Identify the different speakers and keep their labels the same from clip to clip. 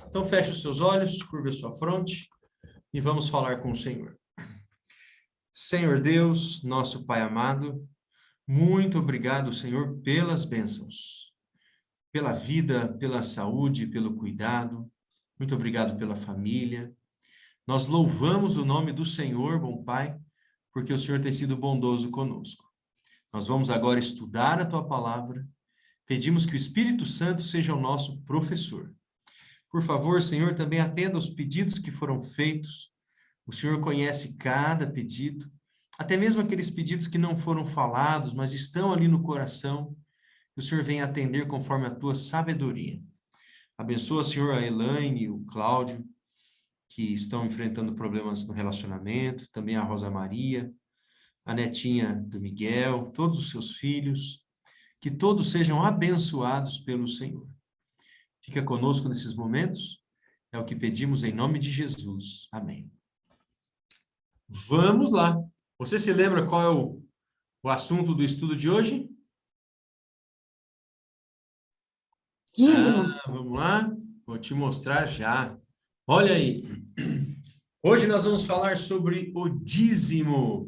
Speaker 1: Então, feche os seus olhos, curva a sua fronte e vamos falar com o Senhor. Senhor Deus, nosso Pai amado, muito obrigado, Senhor, pelas bênçãos, pela vida, pela saúde, pelo cuidado. Muito obrigado pela família. Nós louvamos o nome do Senhor, bom Pai, porque o Senhor tem sido bondoso conosco. Nós vamos agora estudar a Tua palavra. Pedimos que o Espírito Santo seja o nosso professor. Por favor, Senhor, também atenda aos pedidos que foram feitos. O Senhor conhece cada pedido, até mesmo aqueles pedidos que não foram falados, mas estão ali no coração. Que o Senhor venha atender conforme a Tua sabedoria. Abençoa, Senhor, a Elaine e o Cláudio, que estão enfrentando problemas no relacionamento, também a Rosa Maria, a netinha do Miguel, todos os seus filhos, que todos sejam abençoados pelo Senhor. Fica conosco nesses momentos, é o que pedimos em nome de Jesus. Amém. Vamos lá. Você se lembra qual é o assunto do estudo de hoje?
Speaker 2: Dízimo.
Speaker 1: Vamos lá, vou te mostrar já. Olha aí. Hoje nós vamos falar sobre o dízimo.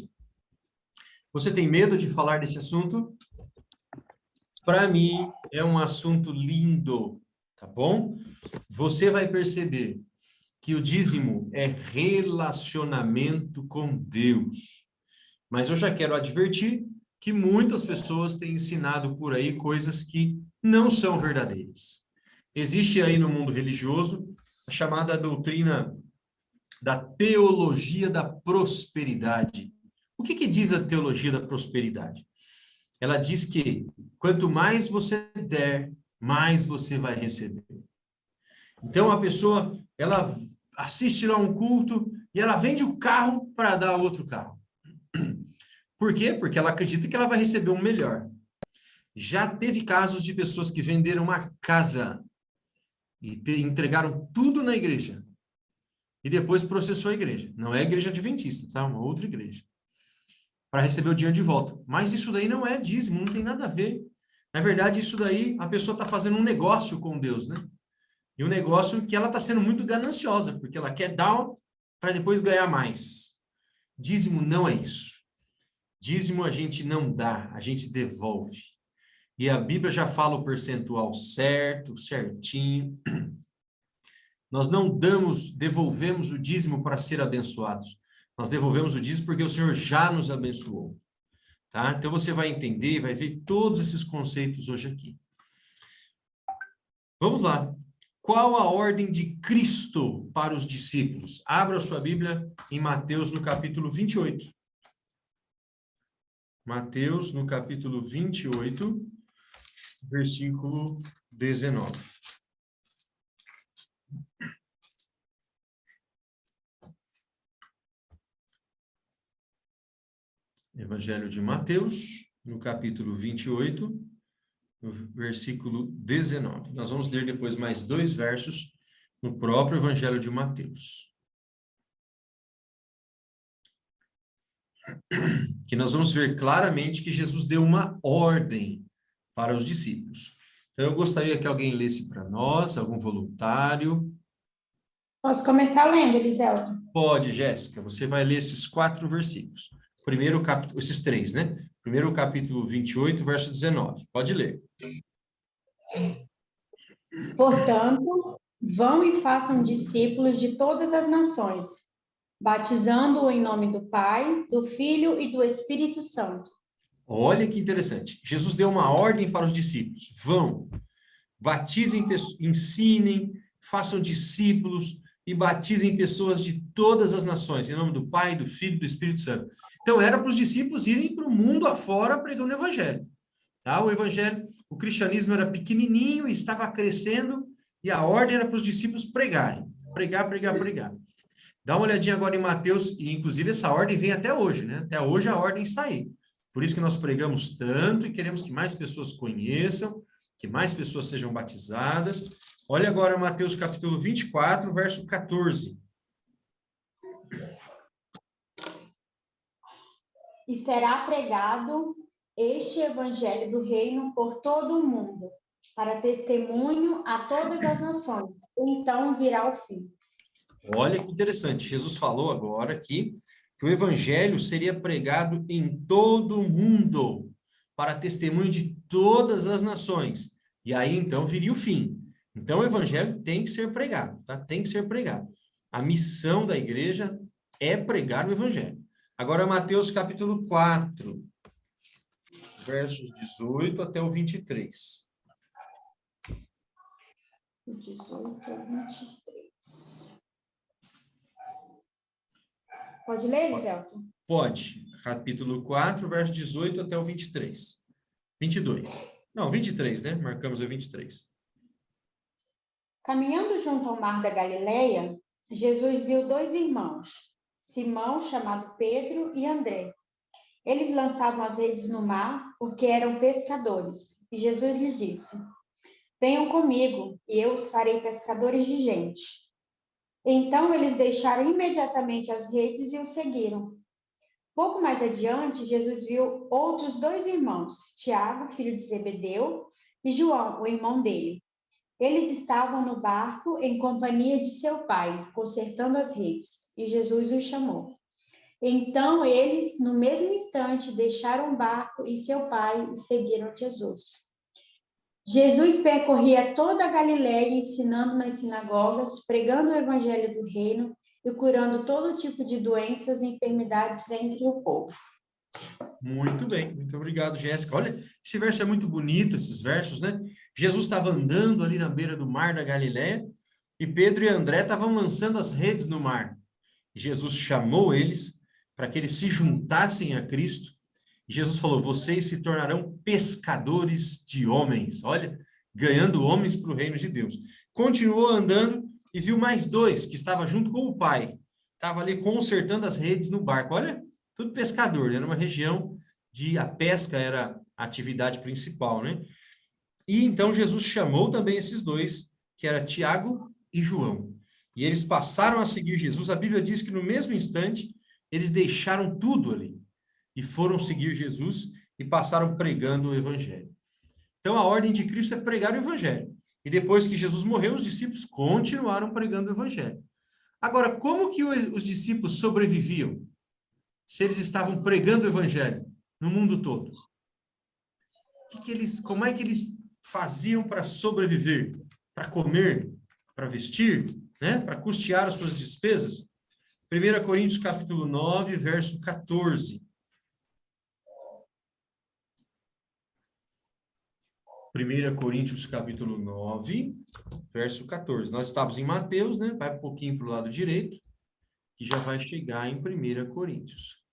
Speaker 1: Você tem medo de falar desse assunto? Para mim, é um assunto lindo, tá bom? Você vai perceber que o dízimo é relacionamento com Deus. Mas eu já quero advertir que muitas pessoas têm ensinado por aí coisas que não são verdadeiras. Existe aí no mundo religioso a chamada doutrina da teologia da prosperidade. O que diz a teologia da prosperidade? Ela diz que quanto mais você der, mais você vai receber. Então a pessoa, ela assiste lá um culto e ela vende o carro para dar outro carro. Por quê? Porque ela acredita que ela vai receber um melhor. Já teve casos de pessoas que venderam uma casa e entregaram tudo na igreja. E depois processou a igreja. Não é a igreja adventista, tá? Uma outra igreja. Para receber o dinheiro de volta. Mas isso daí não é dízimo, não tem nada a ver. Na verdade, isso daí, a pessoa está fazendo um negócio com Deus, né? E um negócio que ela está sendo muito gananciosa, porque ela quer dar para depois ganhar mais. Dízimo não é isso. Dízimo a gente não dá, a gente devolve. E a Bíblia já fala o percentual certo, certinho. Nós não devolvemos o dízimo para ser abençoados. Nós devolvemos o dízimo porque o Senhor já nos abençoou. Tá? Então você vai entender, vai ver todos esses conceitos hoje aqui. Vamos lá. Qual a ordem de Cristo para os discípulos? Abra a sua Bíblia em Mateus, no capítulo 28. Mateus, no capítulo 28, versículo 19. Evangelho de Mateus, no capítulo 28, no versículo 19. Nós vamos ler depois mais 2 versos no próprio Evangelho de Mateus. Que nós vamos ver claramente que Jesus deu uma ordem para os discípulos. Então, eu gostaria que alguém lesse para nós, algum voluntário.
Speaker 2: Posso começar lendo, Eliselto?
Speaker 1: Pode, Jéssica, você vai ler esses 4 versículos. Primeiro capítulo, esses 3, né? Primeiro capítulo 28, verso 19. Pode ler.
Speaker 2: Portanto, vão e façam discípulos de todas as nações, batizando-o em nome do Pai, do Filho e do Espírito Santo.
Speaker 1: Olha que interessante. Jesus deu uma ordem para os discípulos. Vão, batizem, ensinem, façam discípulos e batizem pessoas de todas as nações, em nome do Pai, do Filho e do Espírito Santo. Então, era para os discípulos irem para o mundo afora pregando o evangelho. Tá? O evangelho, o cristianismo era pequenininho e estava crescendo, e a ordem era para os discípulos pregarem. Pregar, pregar, pregar. Dá uma olhadinha agora em Mateus, e inclusive essa ordem vem até hoje, né? Até hoje a ordem está aí. Por isso que nós pregamos tanto e queremos que mais pessoas conheçam, que mais pessoas sejam batizadas. Olha agora Mateus capítulo 24, verso 14.
Speaker 2: E será pregado este evangelho do reino por todo o mundo, para testemunho a todas as nações. Então virá o fim.
Speaker 1: Olha que interessante. Jesus falou agora aqui que o evangelho seria pregado em todo o mundo, para testemunho de todas as nações. E aí, então, viria o fim. Então, o evangelho tem que ser pregado, tá? Tem que ser pregado. A missão da igreja é pregar o evangelho. Agora, Mateus capítulo 4, versos 18 até o 23.
Speaker 2: 18 a 23. Pode ler, Eliselton?
Speaker 1: Pode. Capítulo 4, verso 18 até o 23. 22. Não, 23, né? Marcamos o 23.
Speaker 2: Caminhando junto ao mar da Galileia, Jesus viu dois irmãos, Simão, chamado Pedro, e André. Eles lançavam as redes no mar porque eram pescadores. E Jesus lhes disse: Venham comigo, e eu os farei pescadores de gente. Então eles deixaram imediatamente as redes e o seguiram. Pouco mais adiante, Jesus viu outros dois irmãos, Tiago, filho de Zebedeu, e João, o irmão dele. Eles estavam no barco em companhia de seu pai, consertando as redes, e Jesus os chamou. Então eles, no mesmo instante, deixaram o barco e seu pai e seguiram Jesus. Jesus percorria toda a Galiléia, ensinando nas sinagogas, pregando o evangelho do reino e curando todo tipo de doenças e enfermidades entre o povo.
Speaker 1: Muito bem, muito obrigado, Jéssica. Olha, esse verso é muito bonito, esses versos, né? Jesus estava andando ali na beira do mar da Galiléia e Pedro e André estavam lançando as redes no mar. Jesus chamou eles para que eles se juntassem a Cristo. E Jesus falou: vocês se tornarão pescadores de homens. Olha, ganhando homens para o reino de Deus. Continuou andando e viu mais dois que estavam junto com o pai. Estava ali consertando as redes no barco. Olha, tudo pescador, era uma região de a pesca era a atividade principal, né? E então Jesus chamou também esses dois, que era Tiago e João. E eles passaram a seguir Jesus. A Bíblia diz que no mesmo instante eles deixaram tudo ali e foram seguir Jesus e passaram pregando o evangelho. Então a ordem de Cristo é pregar o evangelho. E depois que Jesus morreu, os discípulos continuaram pregando o evangelho. Agora, como que os discípulos sobreviviam se eles estavam pregando o evangelho no mundo todo? Como é que eles faziam para sobreviver, para comer, para vestir, né? Para custear as suas despesas? 1 Coríntios capítulo 9, verso 14. 1 Coríntios capítulo 9, verso 14. Nós estávamos em Mateus, né? Vai um pouquinho para o lado direito, que já vai chegar em 1 Coríntios.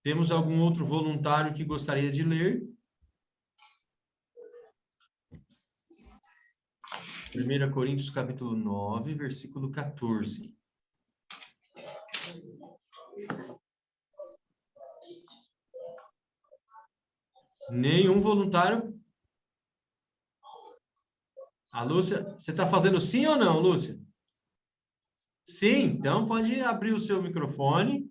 Speaker 1: Temos algum outro voluntário que gostaria de ler? 1 Coríntios capítulo 9, versículo 14. Nenhum voluntário? A Lúcia, você está fazendo sim ou não, Lúcia? Sim, então pode abrir o seu microfone.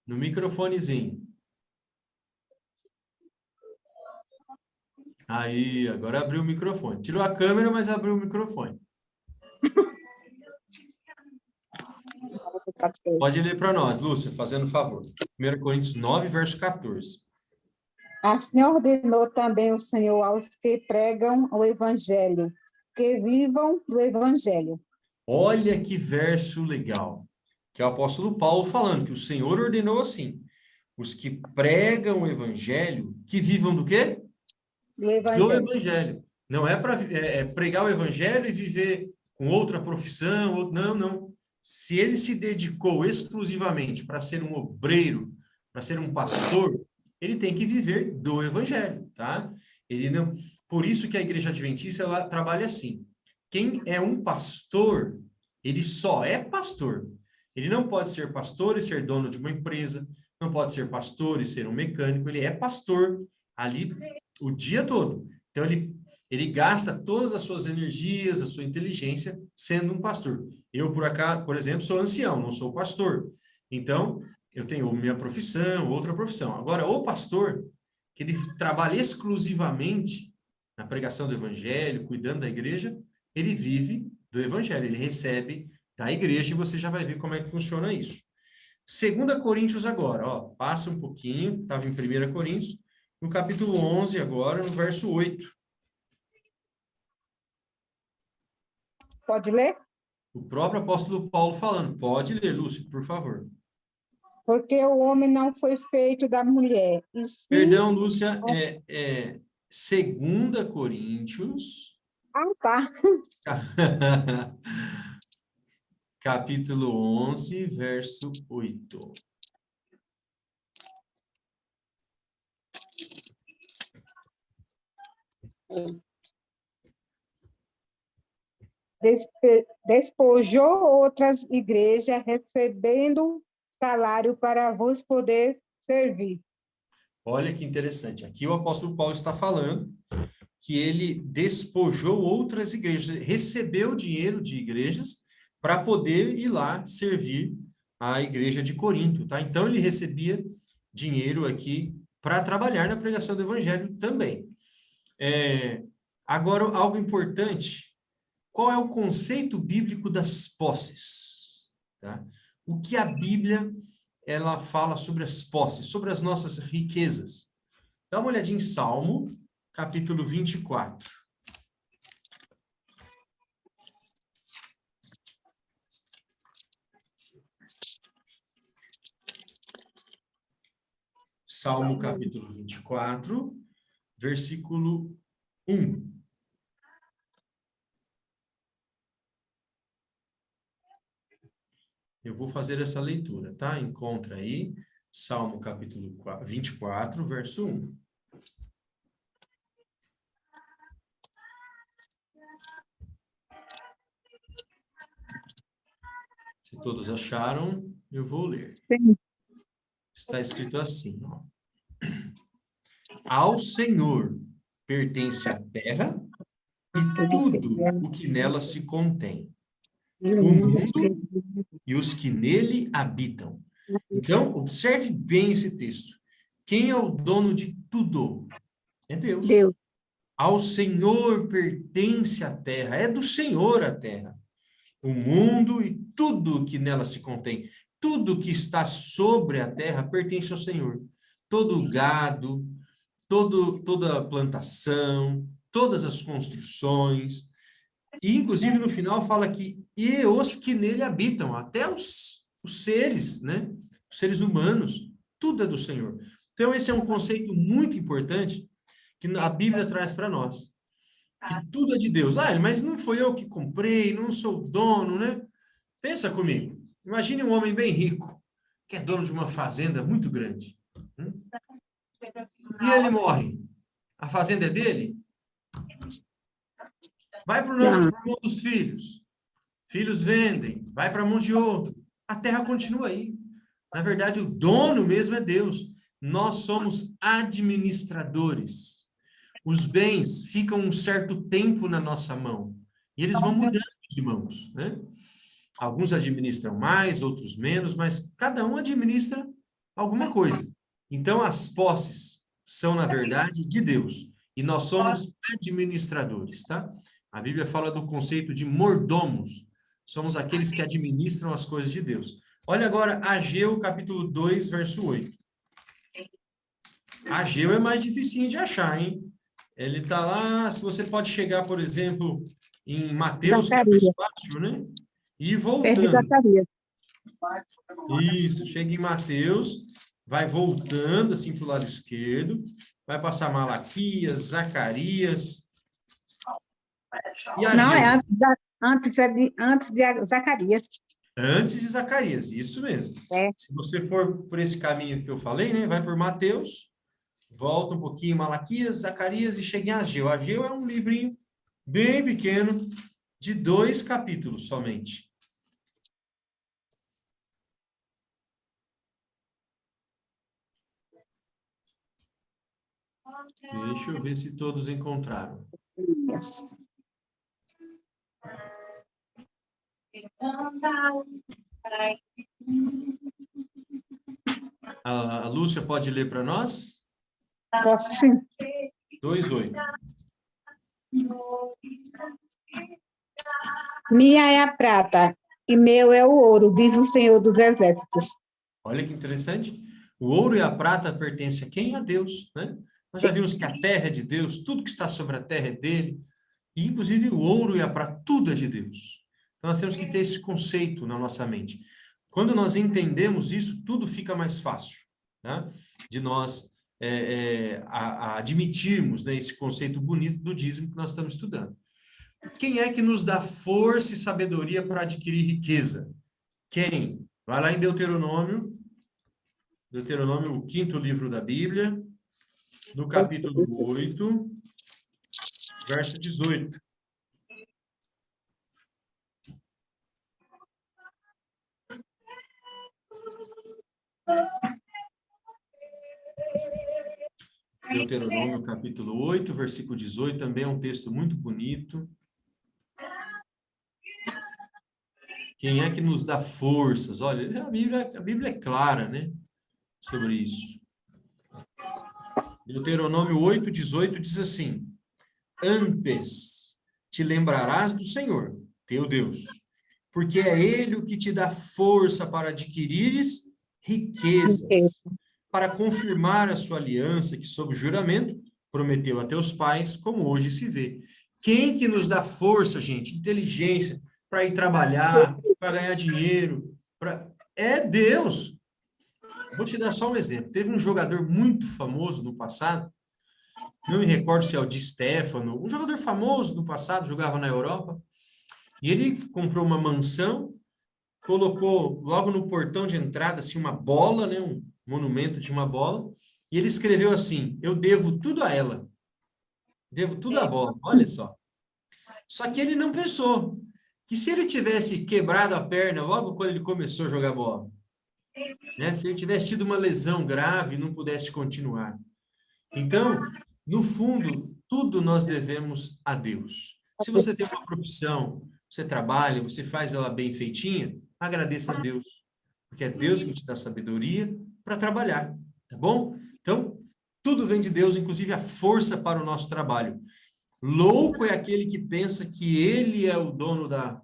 Speaker 1: No microfonezinho. Aí, agora abriu o microfone. Tirou a câmera, mas abriu o microfone. Pode ler para nós, Lúcia, fazendo favor. 1 Coríntios 9, verso 14.
Speaker 3: Assim ordenou também o Senhor aos que pregam o evangelho, que vivam do evangelho.
Speaker 1: Olha que verso legal. Que é o apóstolo Paulo falando que o Senhor ordenou assim: os que pregam o evangelho, que vivam do quê?
Speaker 3: Do evangelho.
Speaker 1: Do evangelho. Não é para pregar o evangelho e viver com outra profissão, não, não. Se ele se dedicou exclusivamente para ser um obreiro, para ser um pastor, ele tem que viver do evangelho, tá? Ele não. Por isso que a Igreja Adventista ela trabalha assim. Quem é um pastor, ele só é pastor. Ele não pode ser pastor e ser dono de uma empresa, não pode ser pastor e ser um mecânico, ele é pastor ali o dia todo. Então, ele gasta todas as suas energias, a sua inteligência, sendo um pastor. Eu, por exemplo, sou ancião, não sou pastor. Então, eu tenho minha profissão, outra profissão. Agora, o pastor, que ele trabalha exclusivamente na pregação do evangelho, cuidando da igreja, ele vive do evangelho, ele recebe da igreja e você já vai ver como é que funciona isso. 2 Coríntios agora, ó, passa um pouquinho, estava em 1 Coríntios, no capítulo 11 agora, no verso 8.
Speaker 3: Pode ler?
Speaker 1: O próprio apóstolo Paulo falando. Pode ler, Lúcio, por favor.
Speaker 3: Porque o homem não foi feito da mulher, e sim...
Speaker 1: Perdão, Lúcia, 2 Coríntios...
Speaker 3: Ah, tá.
Speaker 1: Capítulo 11, verso 8.
Speaker 3: Despojou outras igrejas, recebendo salário para vos poder servir.
Speaker 1: Olha que interessante. Aqui o apóstolo Paulo está falando que ele despojou outras igrejas, recebeu dinheiro de igrejas para poder ir lá servir a igreja de Corinto, tá? Então ele recebia dinheiro aqui para trabalhar na pregação do evangelho também. Agora, algo importante, qual é o conceito bíblico das posses? Tá? O que a Bíblia ela fala sobre as posses, sobre as nossas riquezas? Dá uma olhadinha em Salmo, capítulo 24. Salmo, capítulo 24, versículo 1. Eu vou fazer essa leitura, tá? Encontra aí, Salmo, capítulo 24, verso 1. Se todos acharam, eu vou ler.
Speaker 3: Sim.
Speaker 1: Está escrito assim, ó. Ao Senhor pertence a terra e tudo o que nela se contém, o mundo e os que nele habitam. Então, observe bem esse texto. Quem é o dono de tudo? É Deus.
Speaker 3: Deus.
Speaker 1: Ao Senhor pertence a terra, é do Senhor a terra, o mundo e tudo que nela se contém. Tudo que está sobre a terra pertence ao Senhor. Todo o gado, toda a plantação, todas as construções. E, inclusive, no final fala que e os que nele habitam, até os seres, né? Os seres humanos, tudo é do Senhor. Então, esse é um conceito muito importante que a Bíblia traz para nós. Que tudo é de Deus. Ah, mas não foi eu que comprei, não sou o dono, né? Pensa comigo. Imagine um homem bem rico, que é dono de uma fazenda muito grande. E ele morre. A fazenda é dele? Vai para o nome dos filhos. Filhos vendem, vai para a mão de outro. A terra continua aí. Na verdade, o dono mesmo é Deus. Nós somos administradores. Os bens ficam um certo tempo na nossa mão. E eles vão mudando de mãos, né? Alguns administram mais, outros menos, mas cada um administra alguma coisa. Então, as posses são, na verdade, de Deus. E nós somos administradores, tá? A Bíblia fala do conceito de mordomos. Somos aqueles que administram as coisas de Deus. Olha agora Ageu, capítulo 2, verso 8. Ageu é mais dificinho de achar, hein? Ele está lá, se você pode chegar, por exemplo, em Mateus, que é mais fácil, né? E voltando. Isso, chega em Mateus, vai voltando assim para o lado esquerdo, vai passar Malaquias, Zacarias. E Ageu.
Speaker 3: Não, é antes de Zacarias.
Speaker 1: Antes de Zacarias, isso mesmo.
Speaker 3: É.
Speaker 1: Se você for por esse caminho que eu falei, né? Vai por Mateus, volta um pouquinho Malaquias, Zacarias e chega em Ageu. Ageu é um livrinho bem pequeno, de 2 capítulos somente. Deixa eu ver se todos encontraram. A Lúcia pode ler para nós?
Speaker 3: Posso sim.
Speaker 1: 2:8.
Speaker 3: Minha é a prata e meu é o ouro, diz o Senhor dos Exércitos.
Speaker 1: Olha que interessante. O ouro e a prata pertencem a quem? A Deus, né? Nós já vimos que a terra é de Deus, tudo que está sobre a terra é dele, e inclusive o ouro e a prata, tudo é de Deus. Então nós temos que ter esse conceito na nossa mente. Quando nós entendemos isso, tudo fica mais fácil, tá? De nós admitirmos, né, esse conceito bonito do dízimo que nós estamos estudando. Quem é que nos dá força e sabedoria para adquirir riqueza? Quem? Vai lá em Deuteronômio, o 5º livro da Bíblia, no capítulo 8, verso 18. Deuteronômio, capítulo 8, versículo 18, também é um texto muito bonito. Quem é que nos dá forças? Olha, a Bíblia é clara, né, sobre isso. Deuteronômio 8, 18 diz assim: antes te lembrarás do Senhor, teu Deus, porque é Ele o que te dá força para adquirires riquezas, para confirmar a sua aliança que, sob juramento, prometeu a teus pais, como hoje se vê. Quem que nos dá força, gente? Inteligência, para ir trabalhar, para ganhar dinheiro, é Deus. Vou te dar só um exemplo. Teve um jogador muito famoso no passado, não me recordo se é o Di Stefano, um jogador famoso no passado, jogava na Europa, e ele comprou uma mansão, colocou logo no portão de entrada assim, uma bola, né, um monumento de uma bola, e ele escreveu assim: eu devo tudo a ela. Devo tudo à bola, olha só. Só que ele não pensou que se ele tivesse quebrado a perna logo quando ele começou a jogar bola, né, se ele tivesse tido uma lesão grave e não pudesse continuar. Então, no fundo, tudo nós devemos a Deus. Se você tem uma profissão, você trabalha, você faz ela bem feitinha, agradeça a Deus, porque é Deus que te dá sabedoria para trabalhar, tá bom? Então, tudo vem de Deus, inclusive a força para o nosso trabalho. Louco é aquele que pensa que ele é o dono da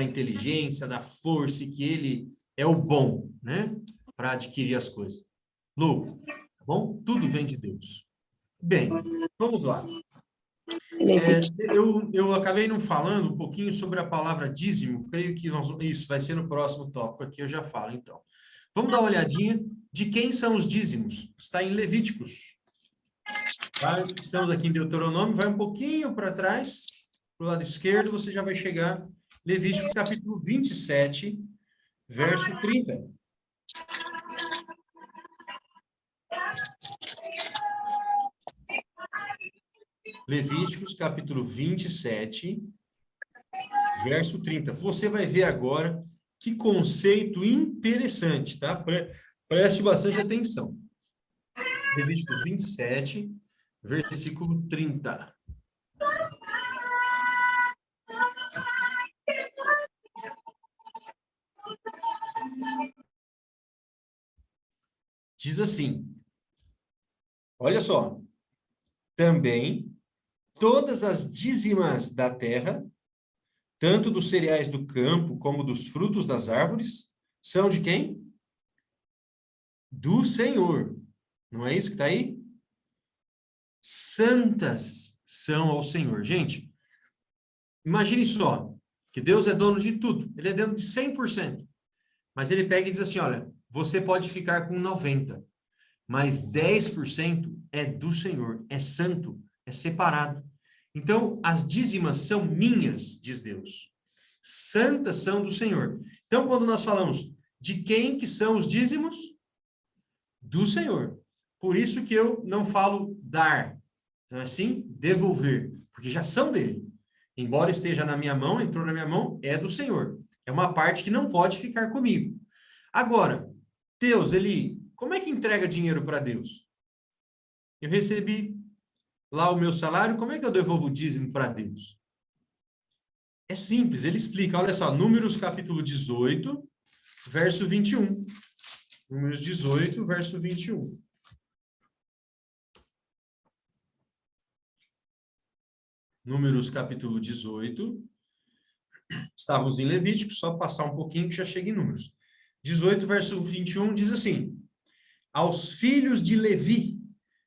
Speaker 1: inteligência, da força, e que ele é o bom, né? Para adquirir as coisas. Louco, tá bom? Tudo vem de Deus. Bem, vamos lá. Eu acabei não falando um pouquinho sobre a palavra dízimo, creio que isso vai ser no próximo tópico aqui, eu já falo, então. Vamos dar uma olhadinha de quem são os dízimos. Está em Levíticos. Tá? Estamos aqui em Deuteronômio, vai um pouquinho para trás, para o lado esquerdo, você já vai chegar. Levítico, capítulo 27, verso 30. Levíticos, capítulo 27, verso 30. Você vai ver agora que conceito interessante, tá? Preste bastante atenção. Levíticos 27, versículo 30. Diz assim, olha só, também todas as dízimas da terra, tanto dos cereais do campo como dos frutos das árvores, são de quem? Do Senhor. Não é isso que está aí? Santas são ao Senhor. Gente, imagine só, que Deus é dono de tudo. Ele é dono de 100%. Mas ele pega e diz assim, olha, você pode ficar com 90%, mas 10% é do Senhor, é santo, é separado. Então, as dízimas são minhas, diz Deus. Santas são do Senhor. Então, quando nós falamos de quem que são os dízimos? Do Senhor. Por isso que eu não falo dar, então, assim, devolver, porque já são dele. Embora esteja na minha mão, entrou na minha mão, é do Senhor. É uma parte que não pode ficar comigo. Agora, Deus, como é que entrega dinheiro para Deus? Eu recebi lá o meu salário, como é que eu devolvo o dízimo para Deus? É simples, ele explica, olha só, Números capítulo 18, verso 21. Números 18, verso 21. Números capítulo 18. Estávamos em Levítico, só passar um pouquinho que já chega em Números. 18, verso 21 diz assim: aos filhos de Levi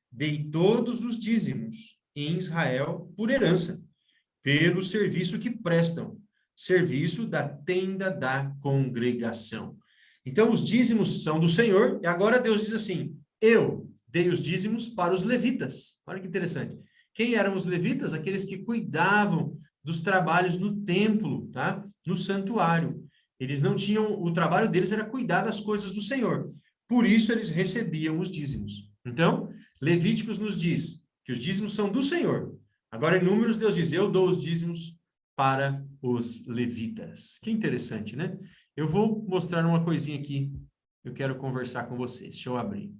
Speaker 1: dei todos os dízimos em Israel por herança, pelo serviço que prestam, serviço da tenda da congregação. Então, os dízimos são do Senhor, e agora Deus diz assim: eu dei os dízimos para os levitas. Olha que interessante. Quem eram os levitas? Aqueles que cuidavam dos trabalhos no templo, tá? No santuário. Eles não tinham, o trabalho deles era cuidar das coisas do Senhor. Por isso eles recebiam os dízimos. Então, Levíticos nos diz que os dízimos são do Senhor. Agora, em Números, Deus diz: eu dou os dízimos para os levitas. Que interessante, né? Eu vou mostrar uma coisinha aqui. Eu quero conversar com vocês. Deixa eu abrir.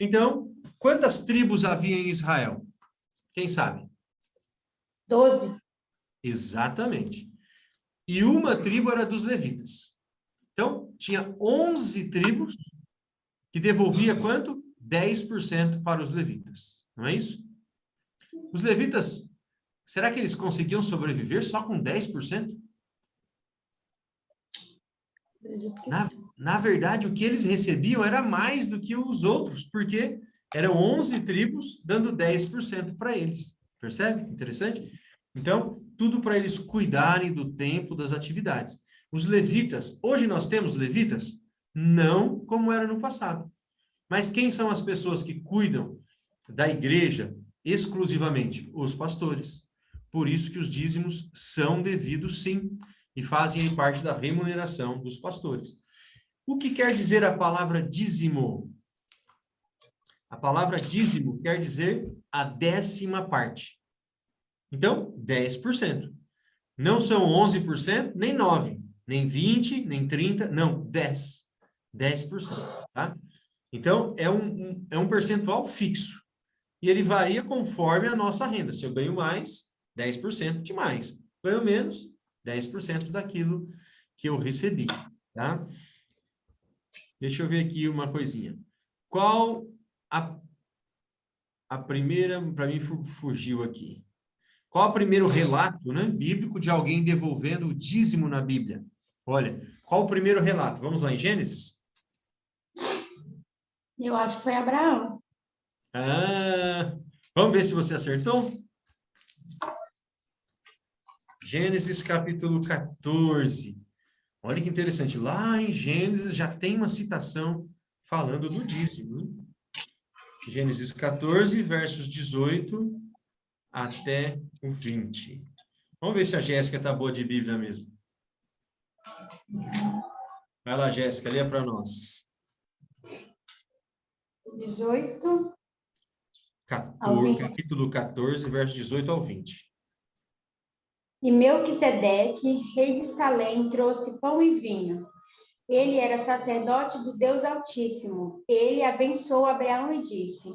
Speaker 1: Então, quantas tribos havia em Israel? Quem sabe?
Speaker 2: 12.
Speaker 1: Exatamente. E uma tribo era dos levitas. Então, tinha 11 tribos que devolvia quanto? 10% para os levitas. Não é isso? Os levitas, será que eles conseguiam sobreviver só com 10%?
Speaker 2: Acredito que
Speaker 1: Na,
Speaker 2: sim.
Speaker 1: na verdade, o que eles recebiam era mais do que os outros, porque eram 11 tribos dando 10% para eles. Percebe? Interessante? Então, tudo para eles cuidarem do tempo, das atividades. Os levitas, hoje nós temos levitas? Não como era no passado. Mas quem são as pessoas que cuidam da igreja exclusivamente? Os pastores. Por isso que os dízimos são devidos, sim, e fazem parte da remuneração dos pastores. O que quer dizer a palavra dízimo? A palavra dízimo quer dizer a 10ª parte. Então, 10%. Não são 11%, nem 9%, nem 20%, nem 30%, não, 10%. 10%, tá? Então, é um percentual fixo. E ele varia conforme a nossa renda. Se eu ganho mais, 10% de mais. Ganho menos, 10% daquilo que eu recebi, tá? Deixa eu ver aqui uma coisinha. Qual a primeira, para mim fugiu aqui. Qual o primeiro relato, né, bíblico de alguém devolvendo o dízimo na Bíblia? Olha, qual o primeiro relato? Vamos lá em Gênesis?
Speaker 2: Eu acho que foi Abraão.
Speaker 1: Ah, vamos ver se você acertou? Gênesis capítulo 14. Olha que interessante. Lá em Gênesis já tem uma citação falando do dízimo, né? Gênesis 14, versos 18 até o 20. Vamos ver se a Jéssica está boa de Bíblia mesmo. Vai lá, Jéssica, lê para nós.
Speaker 2: 18 ao 20.
Speaker 1: Capítulo 14, versos 18 ao 20.
Speaker 2: E Melquisedeque, rei de Salém, trouxe pão e vinho. Ele era sacerdote do Deus Altíssimo. Ele abençoou Abraão e disse: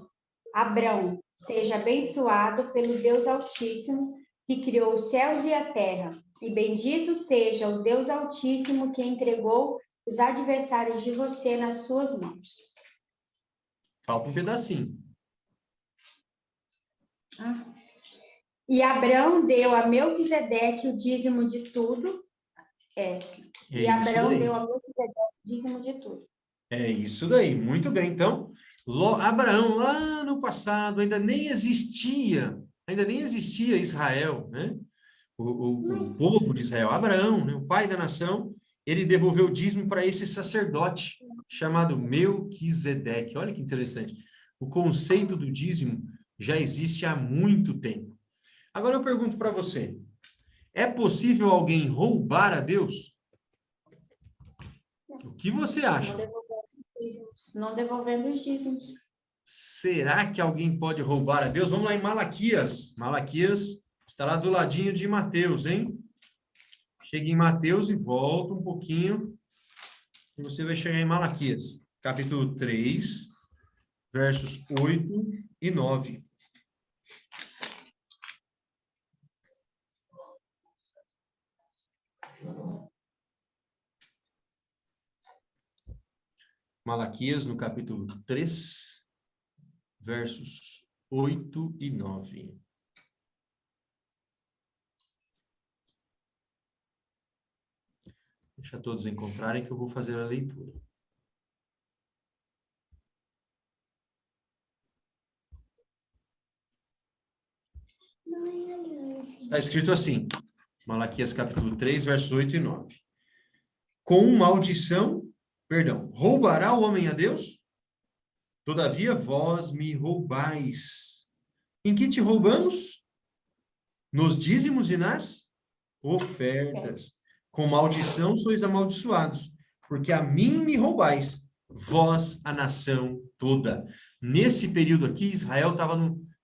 Speaker 2: Abraão, seja abençoado pelo Deus Altíssimo, que criou os céus e a terra. E bendito seja o Deus Altíssimo que entregou os adversários de você nas suas mãos.
Speaker 1: Falta um pedacinho.
Speaker 2: E Abraão deu a Melquisedeque o dízimo de tudo. E
Speaker 1: Isso
Speaker 2: Abraão
Speaker 1: daí.
Speaker 2: deu a Melquisedeque o dízimo de tudo.
Speaker 1: É isso daí. Muito bem. Então, Abraão, lá no passado, ainda nem existia Israel, né? O povo de Israel, Abraão, né? O pai da nação, ele devolveu o dízimo para esse sacerdote chamado Melquisedeque. Olha que interessante. O conceito do dízimo já existe há muito tempo. Agora eu pergunto para você, é possível alguém roubar a Deus? O que você acha?
Speaker 2: Não devolvendo os dízimos.
Speaker 1: Será que alguém pode roubar a Deus? Vamos lá em Malaquias. Malaquias está lá do ladinho de Mateus, hein? Chega em Mateus e volta um pouquinho. E você vai chegar em Malaquias, capítulo 3, versos 8 e 9. Malaquias, no capítulo 3, versos 8 e 9. Deixa todos encontrarem que eu vou fazer a leitura. Está escrito assim, Malaquias capítulo 3, versos 8 e 9. Com maldição, roubará o homem a Deus? Todavia vós me roubais. Em que te roubamos? Nos dízimos e nas ofertas. Com maldição sois amaldiçoados, porque a mim me roubais, vós, a nação toda. Nesse período aqui, Israel estava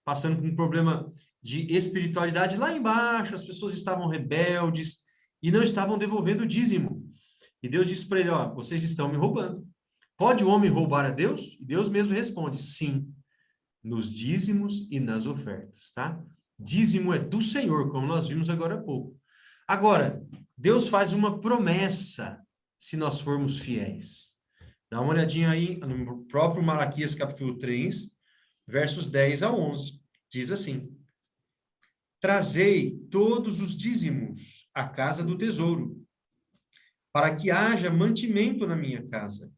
Speaker 1: passando por um problema de espiritualidade lá embaixo, as pessoas estavam rebeldes e não estavam devolvendo o dízimo. E Deus disse para ele, ó, vocês estão me roubando. Pode o homem roubar a Deus? E Deus mesmo responde, sim, nos dízimos e nas ofertas, tá? Dízimo é do Senhor, como nós vimos agora há pouco. Agora, Deus faz uma promessa se nós formos fiéis. Dá uma olhadinha aí no próprio Malaquias capítulo 3, versos 10 a 11. Diz assim, trazei todos os dízimos à casa do tesouro, para que haja mantimento na minha casa.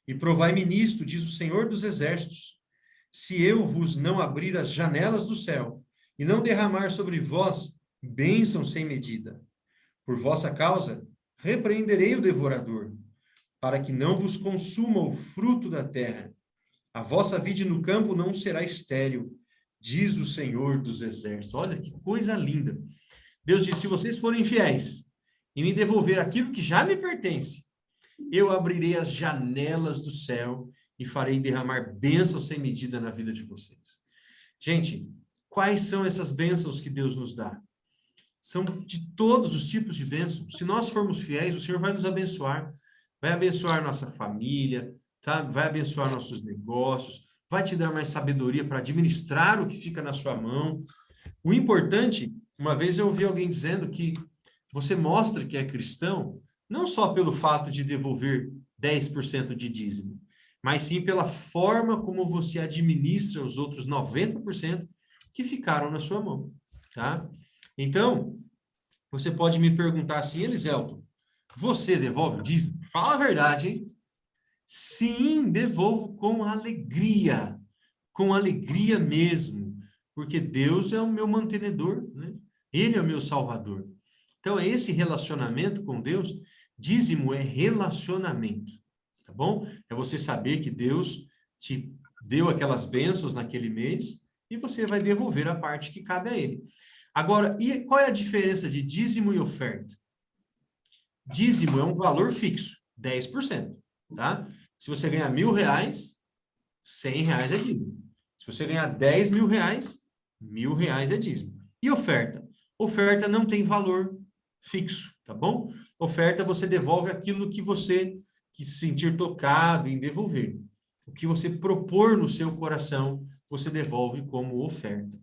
Speaker 1: E provai-me nisto, diz o Senhor dos Exércitos, se eu vos não abrir as janelas do céu e não derramar sobre vós bênção sem medida. Por vossa causa, repreenderei o devorador, para que não vos consuma o fruto da terra. A vossa vide no campo não será estéril, diz o Senhor dos Exércitos. Olha que coisa linda. Deus disse, se vocês forem fiéis e me devolver aquilo que já me pertence, eu abrirei as janelas do céu e farei derramar bênçãos sem medida na vida de vocês. Gente, quais são essas bênçãos que Deus nos dá? São de todos os tipos de bênçãos. Se nós formos fiéis, o Senhor vai nos abençoar. Vai abençoar nossa família, tá? Vai abençoar nossos negócios, vai te dar mais sabedoria para administrar o que fica na sua mão. O importante, uma vez eu ouvi alguém dizendo que você mostra que é cristão, não só pelo fato de devolver 10% de dízimo, mas sim pela forma como você administra os outros 90% que ficaram na sua mão, tá? Então, você pode me perguntar assim, Eliselton, você devolve o dízimo? Fala a verdade, hein? Sim, devolvo com alegria mesmo, porque Deus é o meu mantenedor, né? Ele é o meu salvador. Então, esse relacionamento com Deus, dízimo é relacionamento, tá bom? É você saber que Deus te deu aquelas bênçãos naquele mês e você vai devolver a parte que cabe a ele. Agora, e qual é a diferença de dízimo e oferta? Dízimo é um valor fixo, 10%, tá? Se você ganhar R$1.000, R$100 é dízimo. Se você ganhar R$10.000, R$1.000 é dízimo. E oferta? Oferta não tem valor fixo, tá bom? Oferta você devolve aquilo que você se sentir tocado em devolver. O que você propor no seu coração, você devolve como oferta,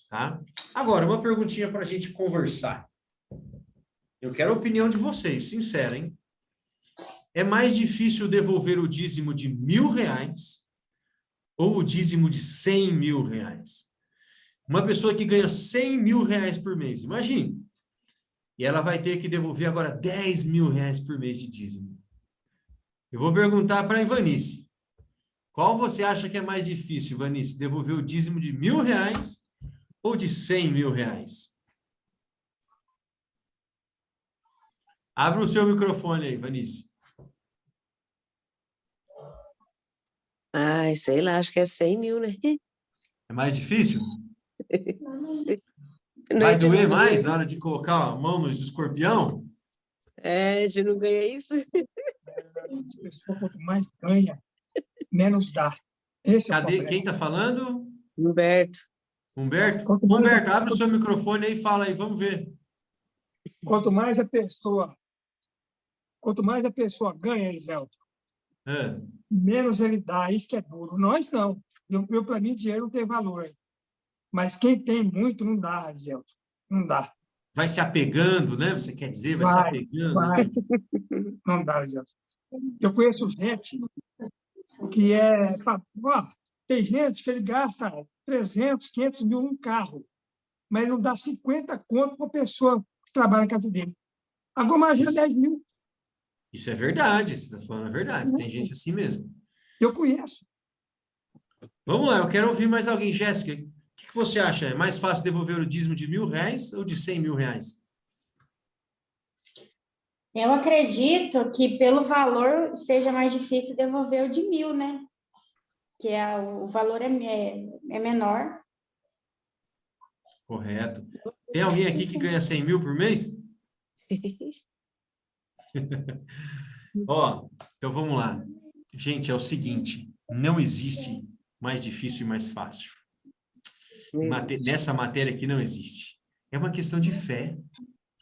Speaker 1: tá? Agora, uma perguntinha para a gente conversar. Eu quero a opinião de vocês, sincera, hein? É mais difícil devolver o dízimo de R$1.000 ou o dízimo de R$100.000? Uma pessoa que ganha R$100.000 por mês, imagine. E ela vai ter que devolver agora R$10.000 por mês de dízimo. Eu vou perguntar para a Ivanice. Qual você acha que é mais difícil, Ivanice? Devolver o dízimo de R$1.000 ou de R$100.000? Abra o seu microfone aí, Ivanice.
Speaker 4: Ai, sei lá, acho que é 100.000, né?
Speaker 1: É mais difícil?
Speaker 4: Não
Speaker 1: Vai
Speaker 4: é de
Speaker 1: doer
Speaker 4: não
Speaker 1: mais
Speaker 4: ganhar.
Speaker 1: na hora de colocar a mão no escorpião?
Speaker 4: É, de não ganhar isso.
Speaker 5: A pessoa, quanto mais ganha, menos dá. Esse é o
Speaker 1: Cadê?
Speaker 5: problema.
Speaker 1: Quem está falando?
Speaker 4: Humberto.
Speaker 1: Humberto?
Speaker 5: Quanto mais,
Speaker 1: Humberto, abre o seu microfone aí e fala aí, vamos ver.
Speaker 5: quanto mais a pessoa, quanto mais a pessoa ganha, Eliselto,
Speaker 1: Ah,
Speaker 5: menos ele dá. Isso que é duro. Nós não. Para mim, dinheiro não tem valor. Mas quem tem muito não dá, Eliselto. Não dá.
Speaker 1: vai se apegando, né? Você quer dizer, vai se
Speaker 5: Vai,
Speaker 1: apegando, né?
Speaker 5: vai. Não dá, Eliselto. Eu conheço gente que tem gente que ele gasta 300, 500 mil num carro, mas não dá 50 conto para a pessoa que trabalha na casa dele. Agora imagina 10 mil.
Speaker 1: Isso é verdade, você está falando a verdade. Tem gente assim mesmo.
Speaker 5: Eu conheço.
Speaker 1: Vamos lá, eu quero ouvir mais alguém. Jéssica, o que você acha? É mais fácil devolver o dízimo de R$ 1.000 ou de R$ 100.000?
Speaker 2: Eu acredito que pelo valor seja mais difícil devolver o de 1.000, né? Que o valor é menor.
Speaker 1: Correto. Tem alguém aqui que ganha 100 mil por mês? Ó, então vamos lá. Gente, é o seguinte, não existe mais difícil e mais fácil. Nessa matéria aqui não existe. É uma questão de fé,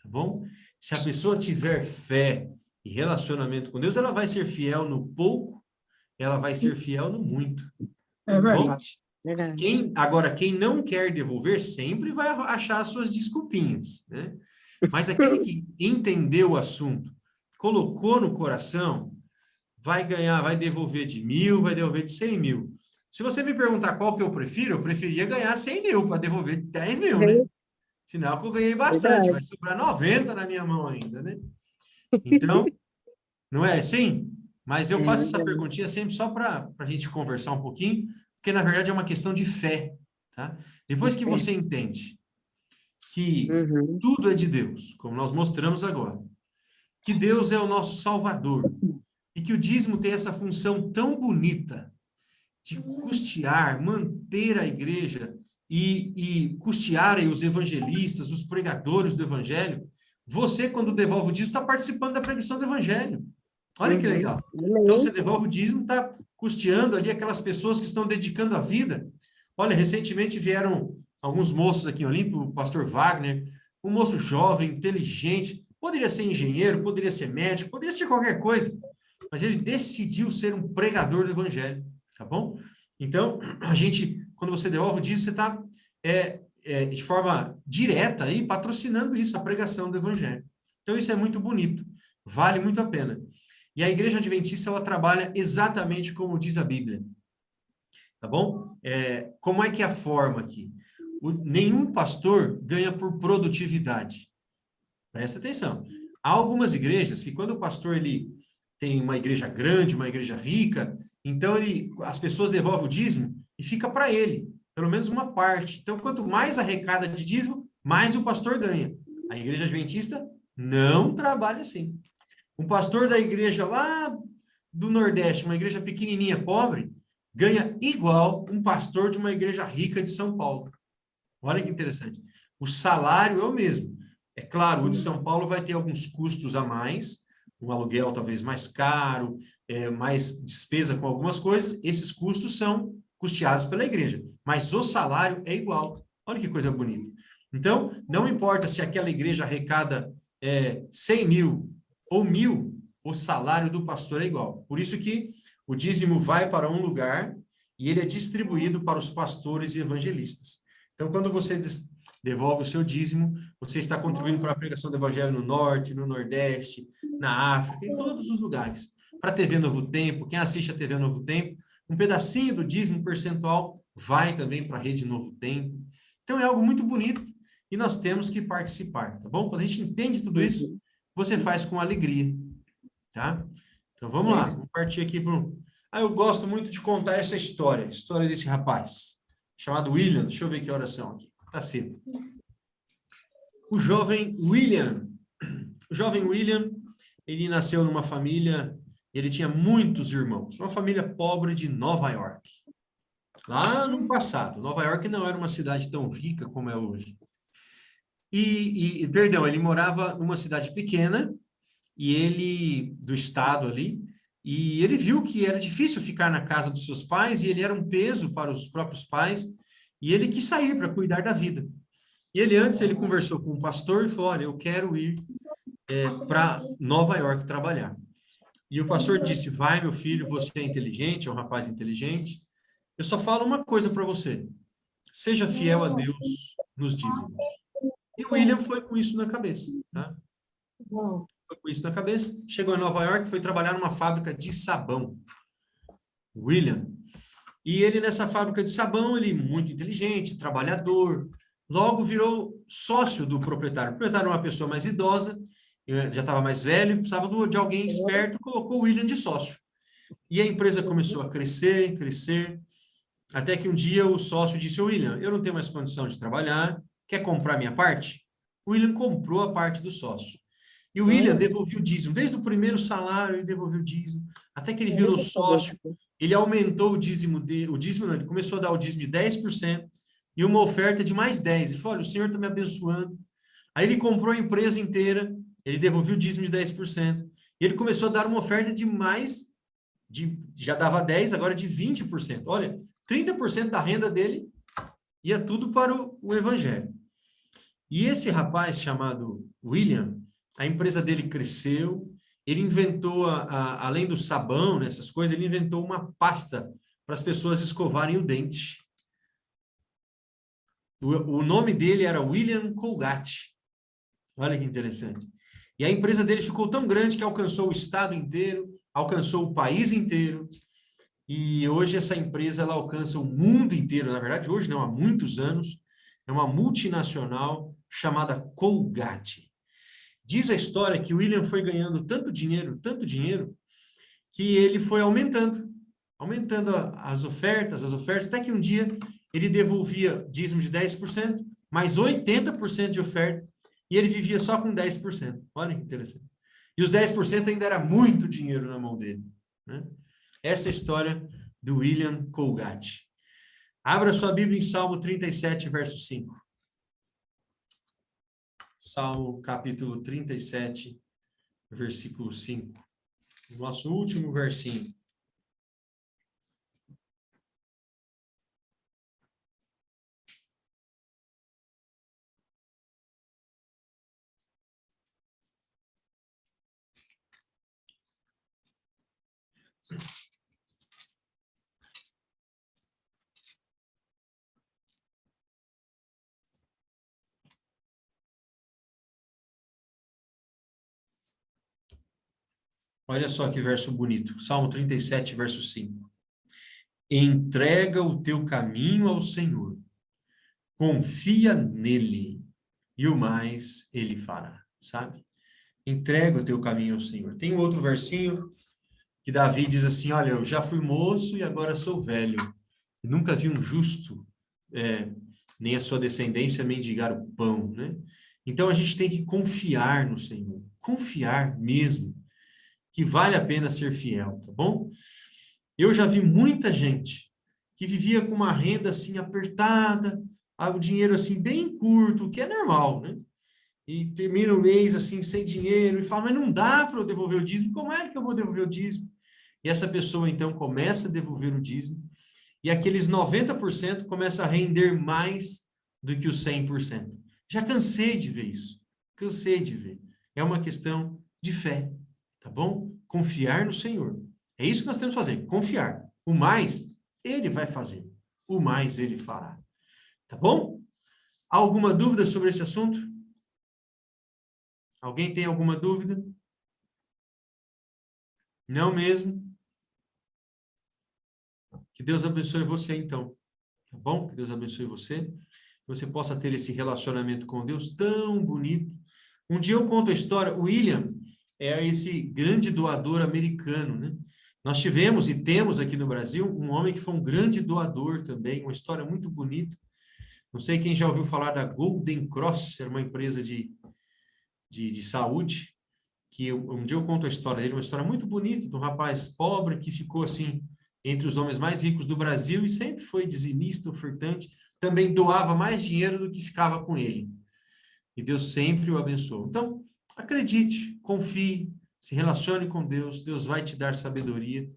Speaker 1: tá bom? Se a pessoa tiver fé e relacionamento com Deus, ela vai ser fiel no pouco, ela vai ser fiel no muito.
Speaker 5: É verdade.
Speaker 1: Agora, quem não quer devolver sempre vai achar as suas desculpinhas, né? Mas aquele que entendeu o assunto, colocou no coração, vai ganhar, vai devolver de 1.000, vai devolver de 100 mil. Se você me perguntar qual que eu prefiro, eu preferia ganhar 100 mil para devolver 10 mil, né? Sinal que eu ganhei bastante, vai sobrar 90 na minha mão ainda, né? Então, não é assim? Mas eu faço essa perguntinha sempre só para a gente conversar um pouquinho, porque na verdade é uma questão de fé, tá? Depois que você entende que tudo é de Deus, como nós mostramos agora, que Deus é o nosso Salvador, e que o dízimo tem essa função tão bonita de custear, manter a igreja e custear aí os evangelistas, os pregadores do evangelho, você, quando devolve o dízimo, está participando da pregação do evangelho. Olha que legal. Então, você devolve o dízimo, está custeando ali aquelas pessoas que estão dedicando a vida. Olha, recentemente vieram alguns moços aqui em Olímpio, o pastor Wagner, um moço jovem, inteligente, poderia ser engenheiro, poderia ser médico, poderia ser qualquer coisa, mas ele decidiu ser um pregador do evangelho, tá bom? Então, a gente, quando você devolve o dízimo, você está de forma direta aí patrocinando isso, a pregação do evangelho. Então, isso é muito bonito, vale muito a pena. E a Igreja Adventista, ela trabalha exatamente como diz a Bíblia, tá bom? Como é que é a forma aqui? Nenhum pastor ganha por produtividade. Presta atenção. Há algumas igrejas que quando o pastor ele tem uma igreja grande, uma igreja rica, então as pessoas devolvem o dízimo e fica para ele, pelo menos uma parte. Então, quanto mais arrecada de dízimo, mais o pastor ganha. A Igreja Adventista não trabalha assim. Um pastor da igreja lá do Nordeste, uma igreja pequenininha, pobre, ganha igual um pastor de uma igreja rica de São Paulo. Olha que interessante. O salário é o mesmo. É claro, o de São Paulo vai ter alguns custos a mais, um aluguel talvez mais caro, mais despesa com algumas coisas. Esses custos são custeados pela igreja, mas o salário é igual. Olha que coisa bonita. Então, não importa se aquela igreja arrecada 100 mil ou 1.000, o salário do pastor é igual. Por isso que o dízimo vai para um lugar e ele é distribuído para os pastores e evangelistas. Então, quando você devolve o seu dízimo, você está contribuindo para a pregação do evangelho no Norte, no Nordeste, na África, em todos os lugares. Para a TV Novo Tempo, quem assiste a TV Novo Tempo, um pedacinho do dízimo percentual vai também para a Rede Novo Tempo. Então, é algo muito bonito e nós temos que participar, tá bom? Quando a gente entende tudo isso, você faz com alegria, tá? Então, vamos lá, vamos partir aqui para eu gosto muito de contar essa história, a história desse rapaz, chamado William. Deixa eu ver que horas são aqui. Tá cedo. O jovem William, ele nasceu numa família, ele tinha muitos irmãos, uma família pobre de Nova York. Lá no passado, Nova York não era uma cidade tão rica como é hoje. Perdão, ele morava numa cidade pequena, do estado ali, e ele viu que era difícil ficar na casa dos seus pais, e ele era um peso para os próprios pais, e ele quis sair para cuidar da vida. E ele conversou com um pastor e falou, olha, eu quero ir para Nova York trabalhar. E o pastor disse, vai, meu filho, você é inteligente, é um rapaz inteligente, eu só falo uma coisa para você, seja fiel a Deus nos dízimos. E o William foi com isso na cabeça, tá? com isso na cabeça, chegou em Nova York, foi trabalhar numa fábrica de sabão. William. E ele, nessa fábrica de sabão, ele muito inteligente, trabalhador, logo virou sócio do proprietário. O proprietário era uma pessoa mais idosa, já estava mais velho, precisava de alguém esperto, colocou o William de sócio. E a empresa começou a crescer, crescer, até que um dia o sócio disse: William, eu não tenho mais condição de trabalhar, quer comprar minha parte? O William comprou a parte do sócio. E o William devolveu o dízimo, desde o primeiro salário ele devolveu o dízimo, até que ele virou sócio, ele aumentou o dízimo, não, ele começou a dar o dízimo de 10% e uma oferta de mais 10%. Ele falou: olha, o senhor está me abençoando. Aí ele comprou a empresa inteira, ele devolveu o dízimo de 10%, e ele começou a dar uma oferta de mais, já dava 10%, agora de 20%. Olha, 30% da renda dele ia tudo para o evangelho. E esse rapaz chamado William, a empresa dele cresceu, ele inventou, além do sabão, essas coisas, ele inventou uma pasta para as pessoas escovarem o dente. O nome dele era William Colgate. Olha que interessante. E a empresa dele ficou tão grande que alcançou o estado inteiro, alcançou o país inteiro, e hoje essa empresa ela alcança o mundo inteiro. Na verdade, hoje não, há muitos anos, é uma multinacional chamada Colgate. Diz a história que o William foi ganhando tanto dinheiro, que ele foi aumentando as ofertas, até que um dia ele devolvia dízimo de 10%, mais 80% de oferta, e ele vivia só com 10%. Olha que interessante. E os 10% ainda era muito dinheiro na mão dele, né? Essa é a história do William Colgate. Abra sua Bíblia em Salmo 37, verso 5. Salmo capítulo 37, versículo 5. Nosso último versinho. Olha só que verso bonito. Salmo 37, verso 5. Entrega o teu caminho ao Senhor. Confia nele e o mais ele fará. Sabe? Entrega o teu caminho ao Senhor. Tem um outro versinho que Davi diz assim: olha, eu já fui moço e agora sou velho. Nunca vi um justo, nem a sua descendência mendigar o pão, né? Então a gente tem que confiar no Senhor. Confiar mesmo. Que vale a pena ser fiel, tá bom? Eu já vi muita gente que vivia com uma renda assim apertada, o dinheiro assim bem curto, o que é normal, né? E termina o mês assim sem dinheiro e fala: mas não dá para eu devolver o dízimo, como é que eu vou devolver o dízimo? E essa pessoa então começa a devolver o dízimo e aqueles 90% começa a render mais do que os 100%. Já cansei de ver isso, cansei de ver. É uma questão de fé. Tá bom? Confiar no Senhor. É isso que nós temos que fazer, confiar. O mais, Ele vai fazer. O mais, Ele fará. Tá bom? Há alguma dúvida sobre esse assunto? Alguém tem alguma dúvida? Não mesmo? Que Deus abençoe você, então. Tá bom? Que Deus abençoe você. Que você possa ter esse relacionamento com Deus tão bonito. Um dia eu conto a história, o William é esse grande doador americano, né? Nós tivemos e temos aqui no Brasil um homem que foi um grande doador também, uma história muito bonita. Não sei quem já ouviu falar da Golden Cross, era uma empresa de saúde, que um dia eu conto a história dele, uma história muito bonita, de um rapaz pobre que ficou assim, entre os homens mais ricos do Brasil e sempre foi dizimista, ofertante, também doava mais dinheiro do que ficava com ele. E Deus sempre o abençoou. Então, acredite, confie, se relacione com Deus, Deus vai te dar sabedoria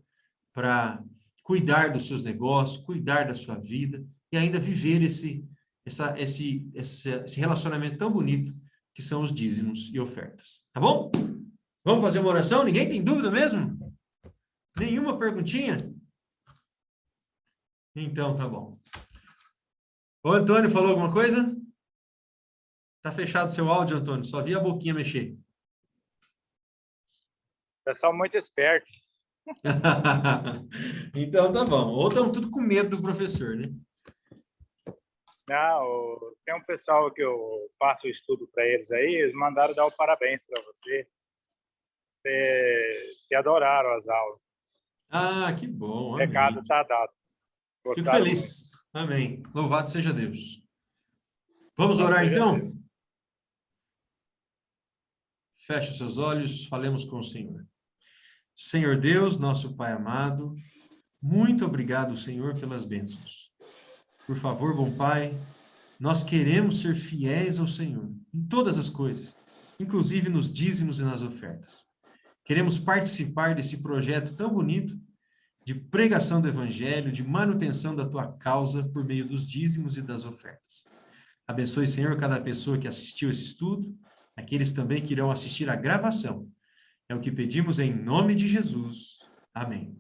Speaker 1: para cuidar dos seus negócios, cuidar da sua vida e ainda viver esse relacionamento tão bonito que são os dízimos e ofertas. Tá bom? Vamos fazer uma oração? Ninguém tem dúvida mesmo? Nenhuma perguntinha? Então, tá bom. O Antônio falou alguma coisa? Tá fechado seu áudio, Antônio? Só vi a boquinha mexer.
Speaker 6: Pessoal muito esperto.
Speaker 1: Então tá bom. Ou estão tudo com medo do professor, né?
Speaker 6: Não, tem um pessoal que eu faço o estudo para eles aí, eles mandaram dar o parabéns para você. Que adoraram as aulas.
Speaker 1: Ah, que bom.
Speaker 6: O
Speaker 1: Amém.
Speaker 6: recado está dado.
Speaker 1: Fico
Speaker 6: Gostaram
Speaker 1: feliz. Amém. Louvado seja Deus. Vamos
Speaker 6: Louvado
Speaker 1: orar
Speaker 6: seja
Speaker 1: então?
Speaker 6: Deus.
Speaker 1: Feche os seus olhos, falemos com o Senhor. Senhor Deus, nosso Pai amado, muito obrigado, Senhor, pelas bênçãos. Por favor, bom Pai, nós queremos ser fiéis ao Senhor em todas as coisas, inclusive nos dízimos e nas ofertas. Queremos participar desse projeto tão bonito de pregação do Evangelho, de manutenção da Tua causa por meio dos dízimos e das ofertas. Abençoe, Senhor, cada pessoa que assistiu esse estudo, aqueles também que irão assistir a gravação. É o que pedimos em nome de Jesus. Amém.